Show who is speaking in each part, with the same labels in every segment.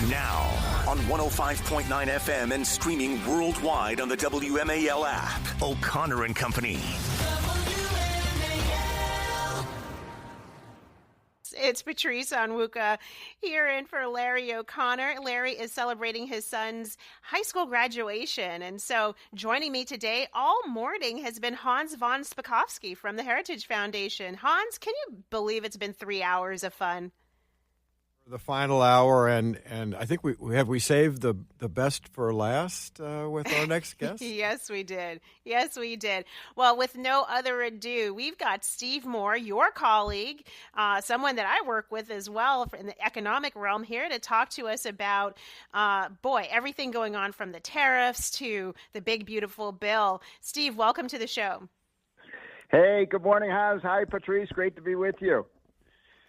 Speaker 1: Now, on 105.9 FM and streaming worldwide on the WMAL app, O'Connor and Company.
Speaker 2: It's Patrice Onwuka here in for Larry O'Connor. Larry is celebrating his son's high school graduation. And so joining me today all morning has been Hans von Spakovsky from the Heritage Foundation. Hans, can you believe it's been 3 hours of fun?
Speaker 3: The final hour, and I think we saved the best for last with our next guest.
Speaker 2: Yes, we did. Yes, we did. Well, with no other ado, we've got Steve Moore, your colleague, someone that I work with as well in the economic realm, here to talk to us about, everything going on from the tariffs to the big, beautiful bill. Steve, welcome to the show.
Speaker 4: Hey, good morning, Hans. Hi, Patrice. Great to be with you.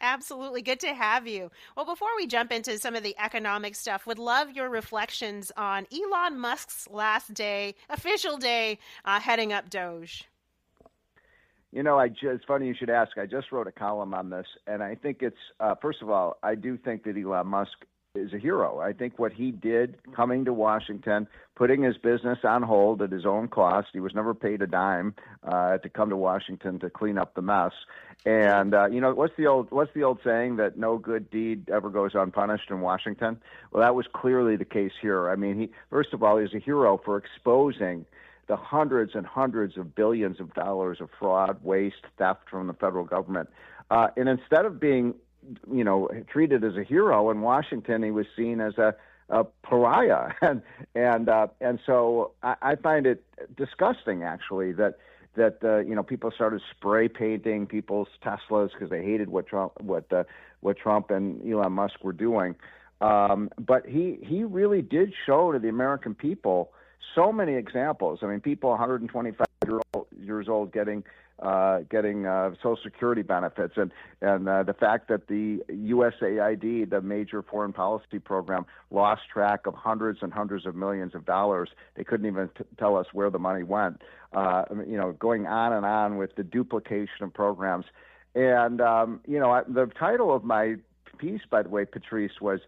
Speaker 2: Absolutely. Good to have you. Well, before we jump into some of the economic stuff, would love your reflections on Elon Musk's last day, official day, heading up Doge.
Speaker 4: You know, it's funny you should ask. I just wrote a column on this, and I think it's, first of all, I do think that Elon Musk is a hero. I think what he did coming to Washington, putting his business on hold at his own cost, he was never paid a dime to come to Washington to clean up the mess. And what's the old saying that no good deed ever goes unpunished in Washington? Well, that was clearly the case here. I mean, first of all, he's a hero for exposing the hundreds and hundreds of billions of dollars of fraud, waste, theft from the federal government. And instead of being treated as a hero in Washington, he was seen as a pariah, and so I find it disgusting, actually, that people started spray painting people's Teslas because they hated what Trump and Elon Musk were doing. But he really did show to the American people so many examples. I mean, people 125 years old getting Social Security benefits, and the fact that the USAID, the major foreign policy program, lost track of hundreds and hundreds of millions of dollars. They couldn't even tell us where the money went. Going on and on with the duplication of programs. And the title of my piece, by the way, Patrice, was,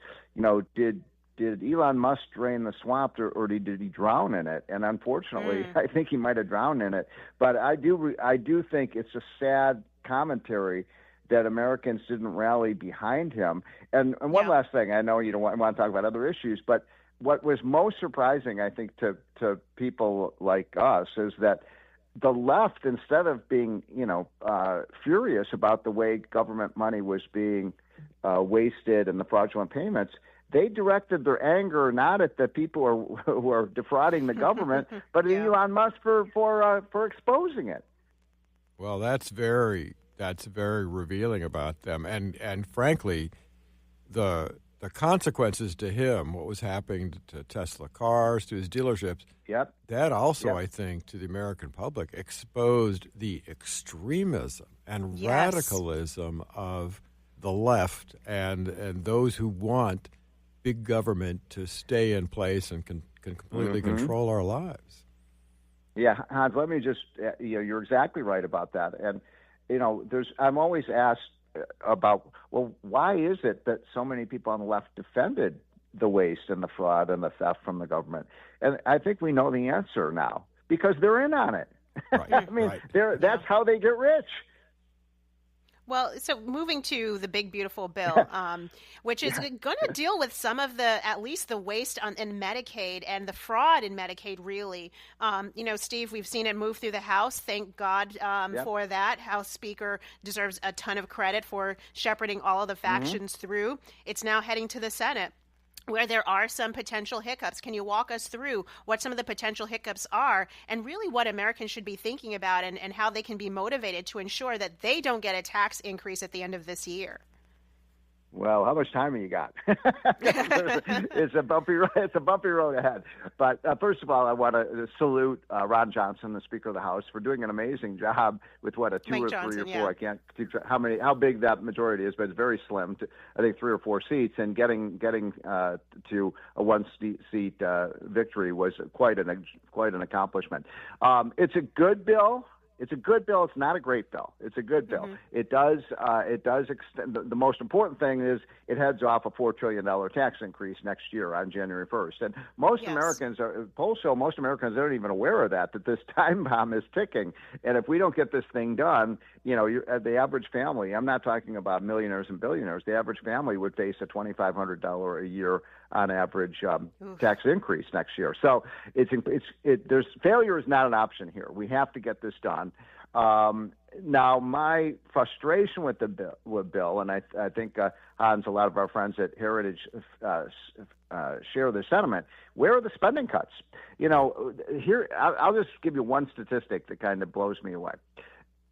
Speaker 4: did Elon Musk drain the swamp, or did he drown in it? And unfortunately, I think he might have drowned in it. But I do think it's a sad commentary that Americans didn't rally behind him. And one last thing, I know you don't want to talk about other issues, but what was most surprising, I think, to people like us is that the left, instead of being, furious about the way government money was being wasted and the fraudulent payments, they directed their anger not at the people who are defrauding the government, but at Elon Musk for exposing it.
Speaker 3: Well, that's very revealing about them, and frankly, the consequences to him, what was happening to Tesla cars, to his dealerships.
Speaker 4: Yep.
Speaker 3: That also, I think, to the American public, exposed the extremism and radicalism of the left and those who want big government to stay in place and can completely control our lives.
Speaker 4: Yeah, Hans, let me just, you're exactly right about that. And, I'm always asked about, well, why is it that so many people on the left defended the waste and the fraud and the theft from the government? And I think we know the answer now, because they're in on it.
Speaker 3: Right,
Speaker 4: that's how they get rich.
Speaker 2: Well, so moving to the big, beautiful bill, which is going to deal with some of at least the waste in Medicaid and the fraud in Medicaid, really. Steve, we've seen it move through the House. Thank God for that. House Speaker deserves a ton of credit for shepherding all of the factions through. It's now heading to the Senate, where there are some potential hiccups. Can you walk us through what some of the potential hiccups are and really what Americans should be thinking about and how they can be motivated to ensure that they don't get a tax increase at the end of this year?
Speaker 4: Well, how much time have you got? It's a bumpy road ahead. But first of all, I want to salute Ron Johnson, the Speaker of the House, for doing an amazing job with a 2 or 3 or 4. I can't keep track how big that majority is, but it's very slim. I think 3 or 4 seats, and getting to a 1-seat victory was quite an accomplishment. It's a good bill. It's a good bill. It's not a great bill. It's a good bill. It does extend. The most important thing is it heads off a $4 trillion tax increase next year on January 1st. And most Americans, polls show most Americans aren't even aware of that this time bomb is ticking. And if we don't get this thing done, the average family, I'm not talking about millionaires and billionaires, the average family would face a $2,500 a year on average tax increase next year. So there's failure is not an option here. We have to get this done. Now, my frustration with the bill, and I think Hans, a lot of our friends at Heritage share this sentiment. Where are the spending cuts? Here I'll just give you one statistic that kind of blows me away.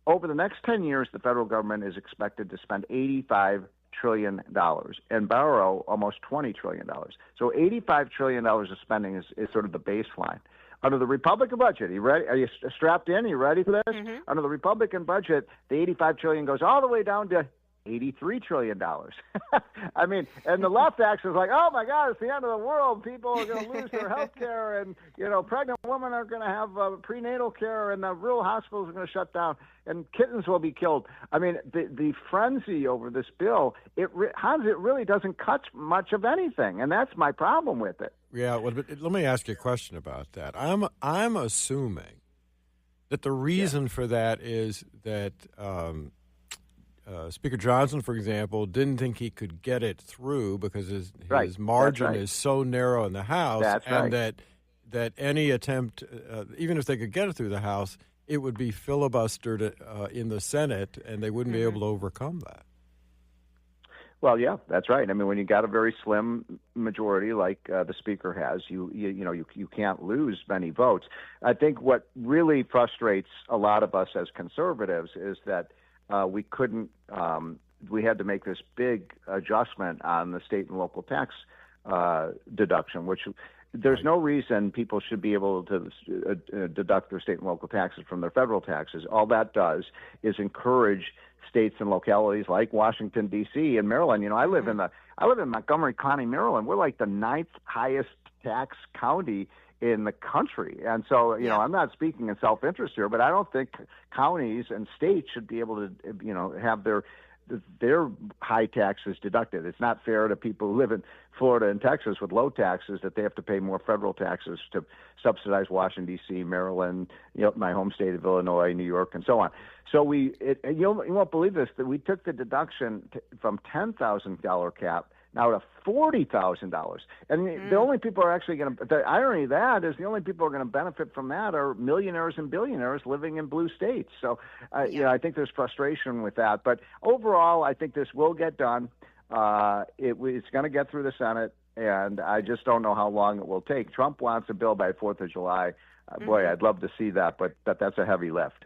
Speaker 4: Over the next 10 years, the federal government is expected to spend $85 trillion and borrow almost $20 trillion. So $85 trillion of spending is sort of the baseline. Under the Republican budget, are you strapped in? Are you ready for this? Under the Republican budget, the $85 trillion goes all the way down to $83 trillion. I mean, and the left acts is like, oh my God, it's the end of the world. People are going to lose their health care, and pregnant women are going to have prenatal care, and the rural hospitals are going to shut down, and kittens will be killed. I mean, the frenzy over this bill, Hans, it really doesn't cut much of anything, and that's my problem with it.
Speaker 3: Yeah, well, but let me ask you a question about that. I'm assuming that the reason for that is that Speaker Johnson, for example, didn't think he could get it through because his margin is so narrow in the House, that any attempt, even if they could get it through the House, it would be filibustered in the Senate, and they wouldn't be able to overcome that.
Speaker 4: Well, yeah, that's right. I mean, when you got a very slim majority like the Speaker has, you can't lose many votes. I think what really frustrates a lot of us as conservatives is that we couldn't. We had to make this big adjustment on the state and local tax deduction, which there's no reason people should be able to deduct their state and local taxes from their federal taxes. All that does is encourage states and localities like Washington, D.C. and Maryland. I live in Montgomery County, Maryland. We're like the 9th highest tax county in the country. And so, I'm not speaking in self-interest here, but I don't think counties and states should be able to, have their high taxes deducted. It's not fair to people who live in Florida and Texas with low taxes that they have to pay more federal taxes to subsidize Washington, D.C., Maryland, my home state of Illinois, New York, and so on. So you won't believe this, that we took the deduction from $10,000 cap now to $40,000. And the only people are actually going to, the irony of that is the only people who are going to benefit from that are millionaires and billionaires living in blue states. So, I think there's frustration with that. But overall, I think this will get done. It's going to get through the Senate, and I just don't know how long it will take. Trump wants a bill by 4th of July. Boy, I'd love to see that, but that's a heavy lift.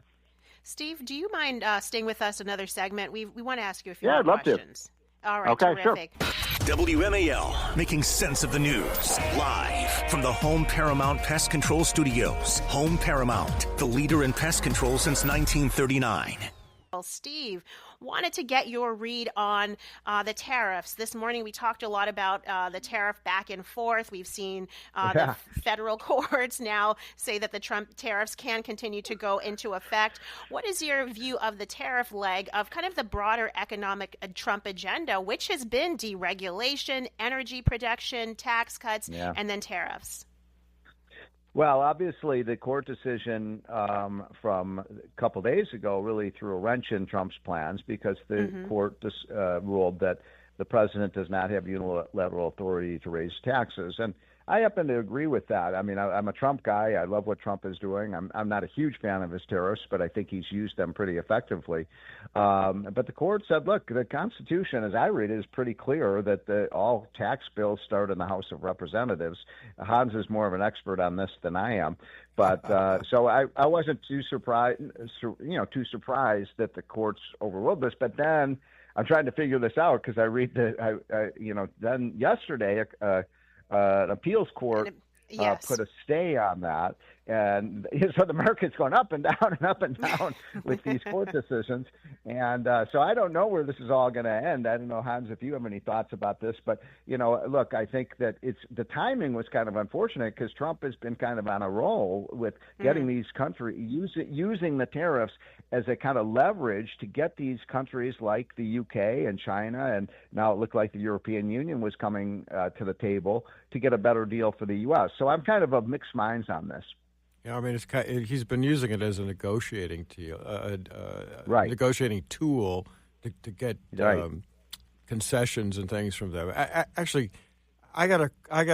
Speaker 2: Steve, do you mind staying with us another segment? We want to ask you a few
Speaker 4: more
Speaker 2: questions.
Speaker 4: I'd love to.
Speaker 2: All right,
Speaker 4: okay,
Speaker 2: terrific.
Speaker 4: Sure.
Speaker 1: WMAL, making sense of the news. Live from the Home Paramount Pest Control Studios. Home Paramount, the leader in pest control since 1939.
Speaker 2: Steve, wanted to get your read on the tariffs. This morning we talked a lot about the tariff back and forth. We've seen the federal courts now say that the Trump tariffs can continue to go into effect. What is your view of the tariff leg of kind of the broader economic Trump agenda, which has been deregulation, energy production, tax cuts, and then tariffs?
Speaker 4: Well, obviously, the court decision from a couple days ago really threw a wrench in Trump's plans because the court ruled that the president does not have unilateral authority to raise taxes. And I happen to agree with that. I mean, I'm a Trump guy. I love what Trump is doing. I'm not a huge fan of his tariffs, but I think he's used them pretty effectively. But the court said, look, the Constitution, as I read it, is pretty clear that all tax bills start in the House of Representatives. Hans is more of an expert on this than I am. But so I wasn't too surprised that the courts overruled this. But then I'm trying to figure this out because I read then yesterday, an appeals court put a stay on that. And so the market's going up and down and up and down with these court decisions. And so I don't know where this is all going to end. I don't know, Hans, if you have any thoughts about this. But, look, I think that the timing was kind of unfortunate because Trump has been kind of on a roll with getting these countries, using the tariffs as a kind of leverage to get these countries like the UK and China, and now it looked like the European Union was coming to the table to get a better deal for the U.S. So I'm kind of mixed minds on this.
Speaker 3: Yeah, I mean, he's been using it as a negotiating negotiating tool to get concessions and things from them. Actually, I got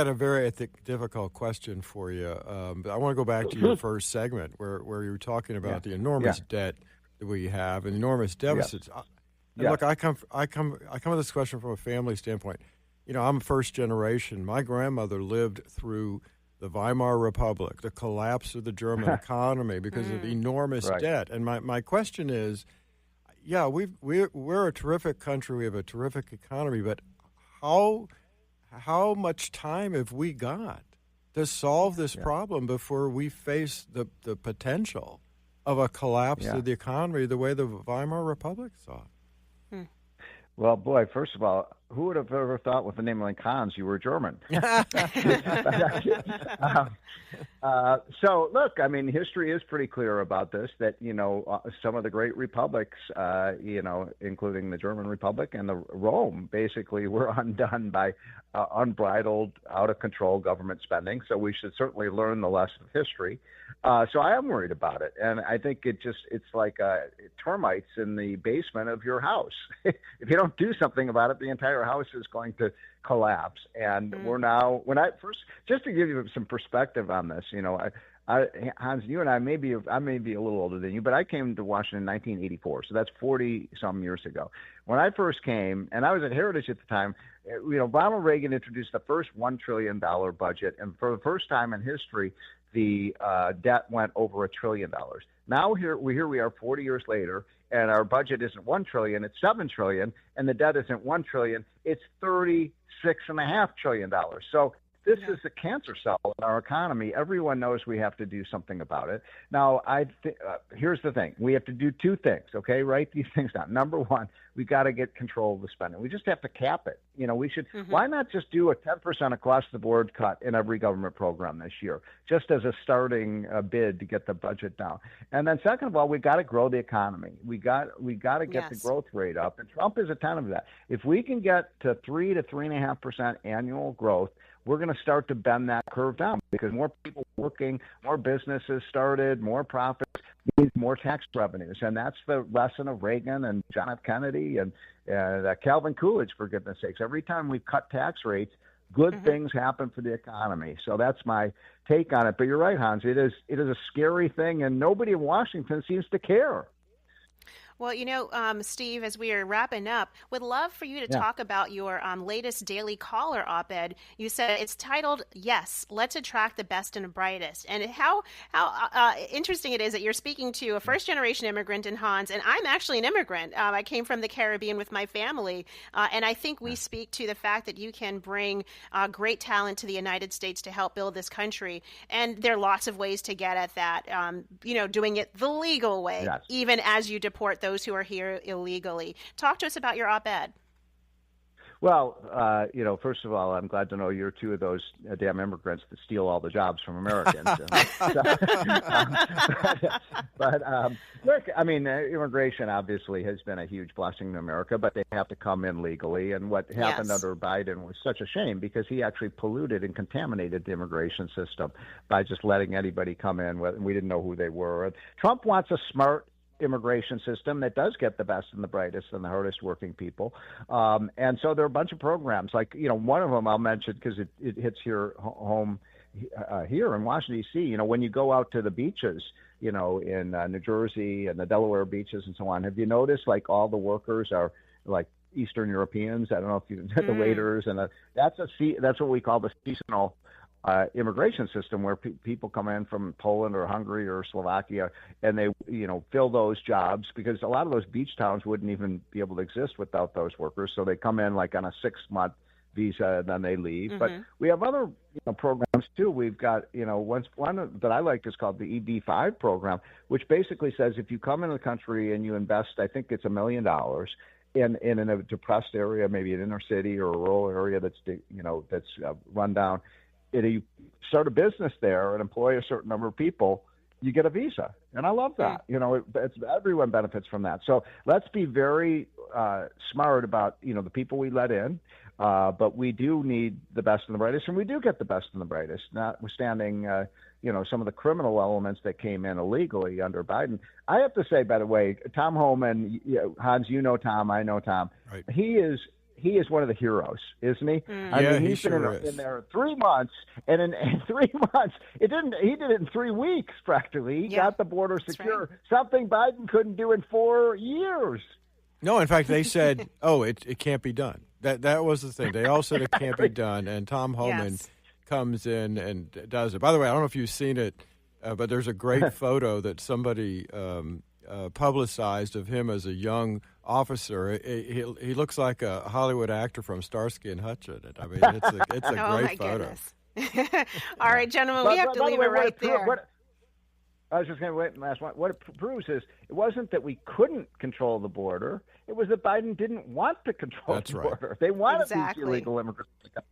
Speaker 3: a very difficult question for you. I want to go back to your first segment where you were talking about the enormous debt that we have and enormous deficits. Look, I come at this question from a family standpoint. I'm first generation. My grandmother lived through the Weimar Republic, the collapse of the German economy because of enormous debt. And my question is, we're a terrific country. We have a terrific economy, but how much time have we got to solve this problem before we face the potential of a collapse of the economy the way the Weimar Republic saw it?
Speaker 4: Well, boy, first of all, who would have ever thought with the name like Hans you were German? So, look, I mean, history is pretty clear about this, that, some of the great republics, including the German Republic and the Rome, basically were undone by unbridled, out-of-control government spending. So we should certainly learn the lesson of history. So I am worried about it. And I think it's like termites in the basement of your house. If you don't do something about it, the entire house is going to collapse. And we're now, just to give you some perspective on this, Hans, you and I may be a little older than you, but I came to Washington in 1984, so that's 40-some years ago. When I first came, and I was at Heritage at the time, Ronald Reagan introduced the first $1 trillion budget, and for the first time in history, the debt went over $1 trillion. Now here we are 40 years later, and our budget isn't $1 trillion, it's $7 trillion, and the debt isn't $1 trillion, it's $36.5 trillion. So this is a cancer cell in our economy. Everyone knows we have to do something about it. Now, here's the thing. We have to do two things, okay? Write these things down. Number one, we got to get control of the spending. We just have to cap it. We should. Why not just do a 10% across-the-board cut in every government program this year, just as a starting bid to get the budget down? And then second of all, we got to grow the economy. We got to get the growth rate up. And Trump is a ton of that. If we can get to 3 to 3.5% annual growth, we're going to start to bend that curve down because more people working, more businesses started, more profits, means more tax revenues. And that's the lesson of Reagan and John F. Kennedy and Calvin Coolidge, for goodness sakes. Every time we cut tax rates, good things happen for the economy. So that's my take on it. But you're right, Hans. It is a scary thing, and nobody in Washington seems to care.
Speaker 2: Well, Steve, as we are wrapping up, would love for you to talk about your latest Daily Caller op-ed. You said it's titled, "Yes, Let's Attract the Best and the Brightest." And how interesting it is that you're speaking to a first-generation immigrant in Hans, and I'm actually an immigrant. I came from the Caribbean with my family, and I think we speak to the fact that you can bring great talent to the United States to help build this country. And there are lots of ways to get at that, doing it the legal way, even as you deport those who are here illegally. Talk to us about your op-ed.
Speaker 4: Well, first of all, I'm glad to know you're two of those damn immigrants that steal all the jobs from Americans. Look, I mean, immigration obviously has been a huge blessing to America, but they have to come in legally. And what happened under Biden was such a shame because he actually polluted and contaminated the immigration system by just letting anybody come in. We didn't know who they were. And Trump wants a smart immigration system that does get the best and the brightest and the hardest working people. And so there are a bunch of programs like, one of them I'll mention because it hits here home here in Washington, D.C. When you go out to the beaches, in New Jersey and the Delaware beaches and so on, have you noticed like all the workers are like Eastern Europeans? I don't know if you the waiters and that's what we call the seasonal immigration system where people come in from Poland or Hungary or Slovakia and they, fill those jobs because a lot of those beach towns wouldn't even be able to exist without those workers. So they come in like on a 6-month visa and then they leave. But we have other programs too. We've got one that I like is called the EB-5 program, which basically says if you come into the country and you invest, I think it's $1 million in a depressed area, maybe an inner city or a rural area that's run down, you start a business there and employ a certain number of people, you get a visa. And I love that. Everyone benefits from that. So let's be very smart about, the people we let in. But we do need the best and the brightest, and we do get the best and the brightest, notwithstanding, some of the criminal elements that came in illegally under Biden. I have to say, by the way, Tom Homan, Hans, Tom, I know Tom. Right. He is one of the heroes, isn't he? I mean, he's been in there 3 months, and in 3 months, he did it in 3 weeks practically. He got the border secure, something Biden couldn't do in 4 years.
Speaker 3: No, in fact, they said, it can't be done. That was the thing. They all said it can't be done, and Tom Homan comes in and does it. By the way, I don't know if you've seen it, but there's a great photo that somebody publicized of him as a young officer. He looks like a Hollywood actor from Starsky and Hutch in it. I mean, it's a great photo.
Speaker 2: All right, gentlemen, we have to leave it right there.
Speaker 4: I was just going to wait and last one. What it proves is it wasn't that we couldn't control the border. It was that Biden didn't want to control the border. They wanted these illegal immigrants to come.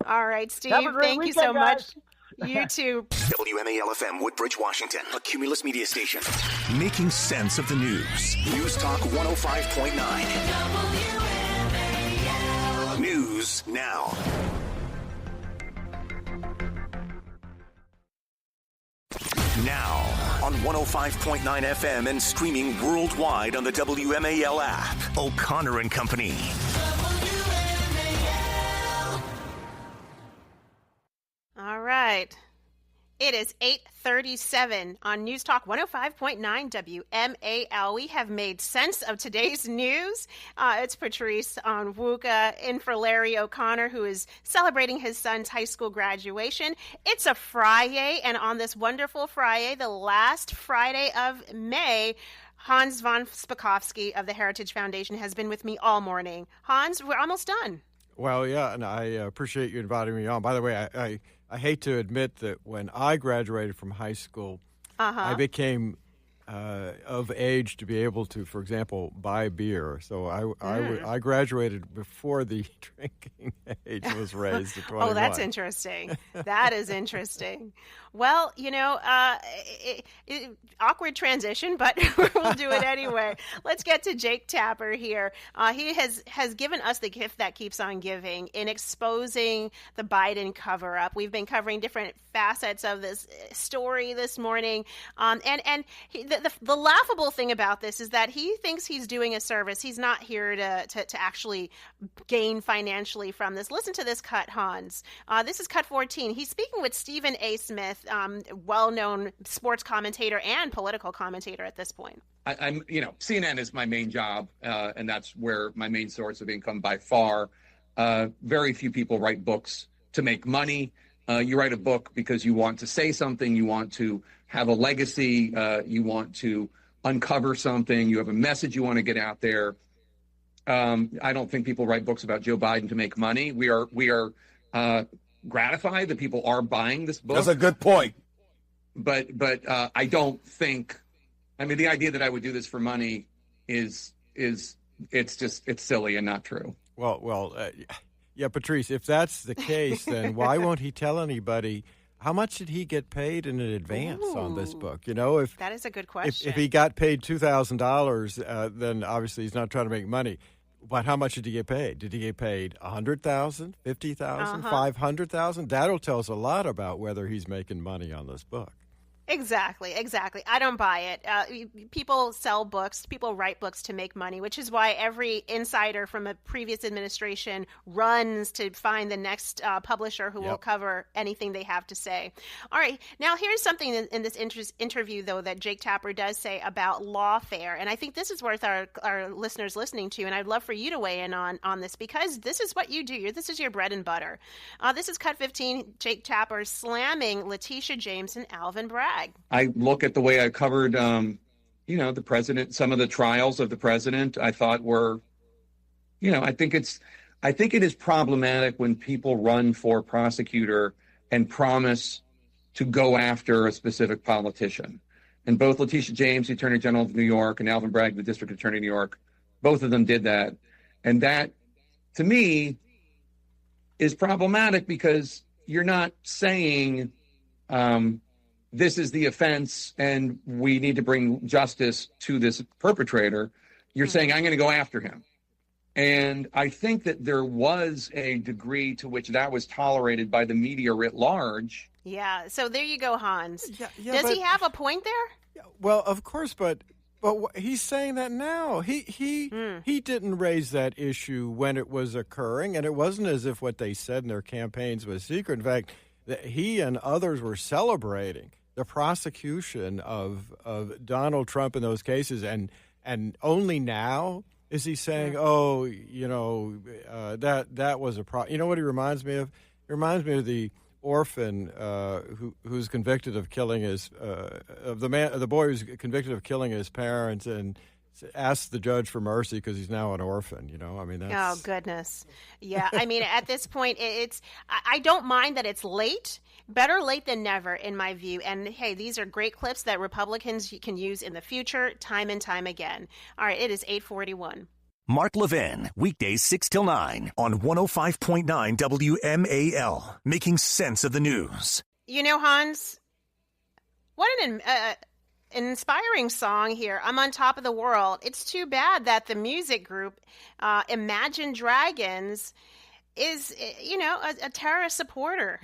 Speaker 2: All right, Steve, thank you so much. You too.
Speaker 1: WMAL-FM, Woodbridge, Washington, a Cumulus media station. Making sense of the news. News Talk 105.9. News now. Now, on 105.9 FM and streaming worldwide on the WMAL app. O'Connor and Company. WMAL.
Speaker 2: All right. It is 8:37 on News Talk 105.9 WMAL. We have made sense of today's news. It's Patrice Onwuka in for Larry O'Connor, who is celebrating his son's high school graduation. It's a Friday, and on this wonderful Friday, the last Friday of May, Hans von Spakovsky of the Heritage Foundation has been with me all morning. Hans, we're almost done.
Speaker 3: Well, yeah, and I appreciate you inviting me on. By the way, I hate to admit that when I graduated from high school, I became of age to be able to, for example, buy beer. So I graduated before the drinking age was raised to 21.
Speaker 2: Oh, that's interesting. That is interesting. Well, awkward transition, but we'll do it anyway. Let's get to Jake Tapper here. He has given us the gift that keeps on giving in exposing the Biden cover-up. We've been covering different facets of this story this morning, and the laughable thing about this is that he thinks he's doing a service. He's not here to actually gain financially from this. Listen to this cut, Hans. This is cut 14. He's speaking with Stephen A. Smith, well-known sports commentator and political commentator at this point.
Speaker 5: I'm CNN is my main job, and that's where my main source of income by far. Very few people write books to make money. You write a book because you want to say something, you want to have a legacy, you want to uncover something, you have a message you want to get out there. I don't think people write books about Joe Biden to make money. We are gratified that people are buying this book.
Speaker 6: That's a good point.
Speaker 5: But I don't think, the idea that I would do this for money is silly and not true.
Speaker 3: Yeah, Patrice, if that's the case, then why won't he tell anybody how much did he get paid in advance on this book? If
Speaker 2: that is a good question.
Speaker 3: If he got paid $2,000, then obviously he's not trying to make money. But how much did he get paid? Did he get paid $100,000, $50,000, $500,000? That'll tell us a lot about whether he's making money on this book.
Speaker 2: Exactly. I don't buy it. People sell books, people write books to make money, which is why every insider from a previous administration runs to find the next publisher who will cover anything they have to say. All right. Now, here's something in this interview, though, that Jake Tapper does say about lawfare. And I think this is worth our listeners listening to. And I'd love for you to weigh in on this, because this is what you do. This is your bread and butter. This is cut 15, Jake Tapper slamming Letitia James and Alvin Bragg.
Speaker 5: I look at the way I covered, the president, some of the trials of the president, I thought were, I I think it is problematic when people run for prosecutor and promise to go after a specific politician. And both Letitia James, the Attorney General of New York, and Alvin Bragg, the District Attorney of New York, both of them did that. And that, to me, is problematic because you're not saying this is the offense and we need to bring justice to this perpetrator. You're saying, I'm going to go after him. And I think that there was a degree to which that was tolerated by the media writ large.
Speaker 2: Yeah, so there you go, Hans.
Speaker 3: Yeah,
Speaker 2: Does he have a point there?
Speaker 3: Well, of course, but he's saying that now. He didn't raise that issue when it was occurring, and it wasn't as if what they said in their campaigns was secret. In fact, he and others were celebrating the prosecution of Donald Trump in those cases, and only now is he saying, "Oh, that was a problem." You know what he reminds me of? He reminds me of the orphan who's convicted of killing the boy who's convicted of killing his parents and asks the judge for mercy because he's now an orphan. I mean, that's...
Speaker 2: Oh goodness, yeah. I mean, at this point, I don't mind that it's late. Better late than never, in my view. And hey, these are great clips that Republicans can use in the future, time and time again. All right, it is 8:41.
Speaker 1: Mark Levin, weekdays 6 till 9 on 105.9 WMAL, making sense of the news.
Speaker 2: Hans, what an inspiring song here. I'm on top of the world. It's too bad that the music group Imagine Dragons is, a terrorist supporter.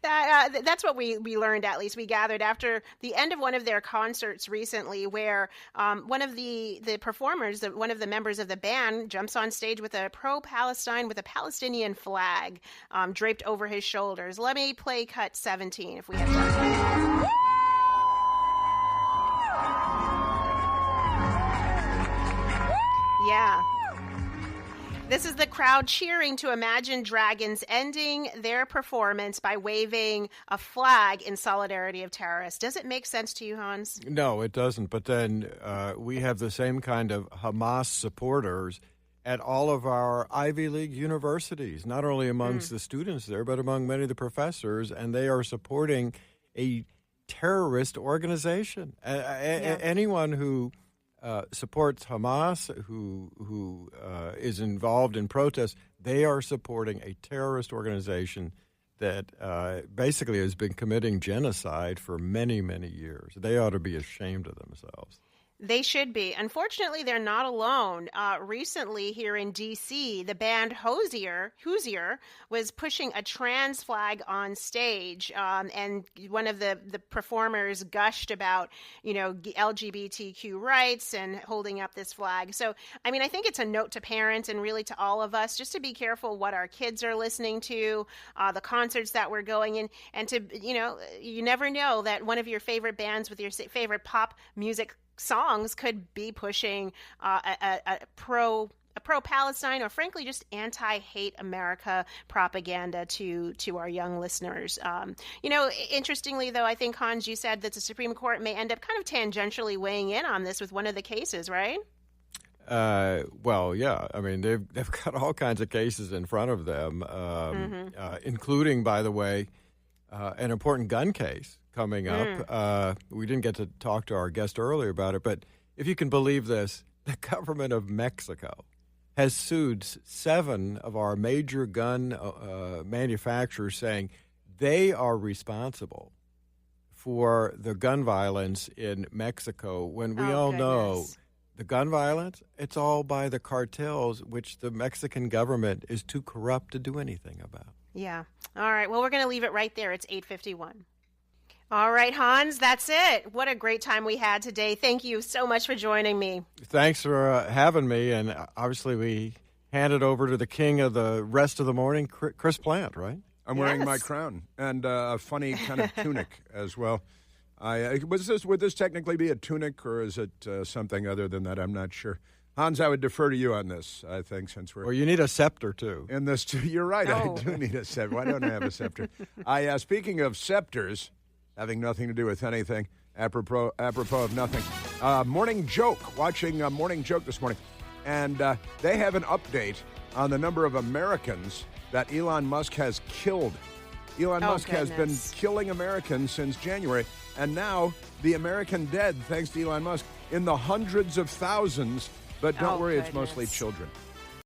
Speaker 2: That's what we learned, at least we gathered after the end of one of their concerts recently, where one of the performers, one of the members of the band, jumps on stage with a pro-Palestine, with a Palestinian flag draped over his shoulders. Let me play cut 17 if we have time. Yeah. This is the crowd cheering to Imagine Dragons ending their performance by waving a flag in solidarity of terrorists. Does it make sense to you, Hans?
Speaker 3: No, it doesn't. But then we have the same kind of Hamas supporters at all of our Ivy League universities, not only amongst the students there, but among many of the professors, and they are supporting a terrorist organization. Anyone who supports Hamas, who is involved in protests, they are supporting a terrorist organization that basically has been committing genocide for many, many years. They ought to be ashamed of themselves.
Speaker 2: They should be. Unfortunately, they're not alone. Recently here in D.C., the band Hozier was pushing a trans flag on stage, and one of the performers gushed about, LGBTQ rights and holding up this flag. So, I mean, I think it's a note to parents and really to all of us just to be careful what our kids are listening to, the concerts that we're going in, and to, you never know that one of your favorite bands with your favorite pop music songs could be pushing a pro-Palestine or frankly just anti-hate America propaganda to our young listeners. Interestingly, though, I think, Hans, you said that the Supreme Court may end up kind of tangentially weighing in on this with one of the cases, right?
Speaker 3: Well, yeah. I mean, they've got all kinds of cases in front of them, including, by the way, an important gun case coming up. We didn't get to talk to our guest earlier about it, but if you can believe this, the government of Mexico has sued 7 of our major gun manufacturers, saying they are responsible for the gun violence in Mexico, when we all know the gun violence, it's all by the cartels, which the Mexican government is too corrupt to do anything about.
Speaker 2: Yeah. All right. Well, we're going to leave it right there. It's 8:51. All right, Hans, that's it. What a great time we had today. Thank you so much for joining me.
Speaker 3: Thanks for having me. And obviously we hand it over to the king of the rest of the morning, Chris Plant, right?
Speaker 6: I'm wearing my crown and a funny kind of tunic as well. Would this technically be a tunic, or is it something other than that? I'm not sure. Hans, I would defer to you on this, I think, since we're...
Speaker 3: Well, you need a scepter, too.
Speaker 6: In this, you're right.
Speaker 2: Oh.
Speaker 6: I do need a scepter. Why don't I have a scepter? Speaking of scepters, having nothing to do with anything, apropos of nothing, Morning Joke, watching Morning Joke this morning, and they have an update on the number of Americans that Elon Musk has killed. Elon Musk has been killing Americans since January, and now the American dead, thanks to Elon Musk, in the hundreds of thousands. But don't worry, it's mostly children.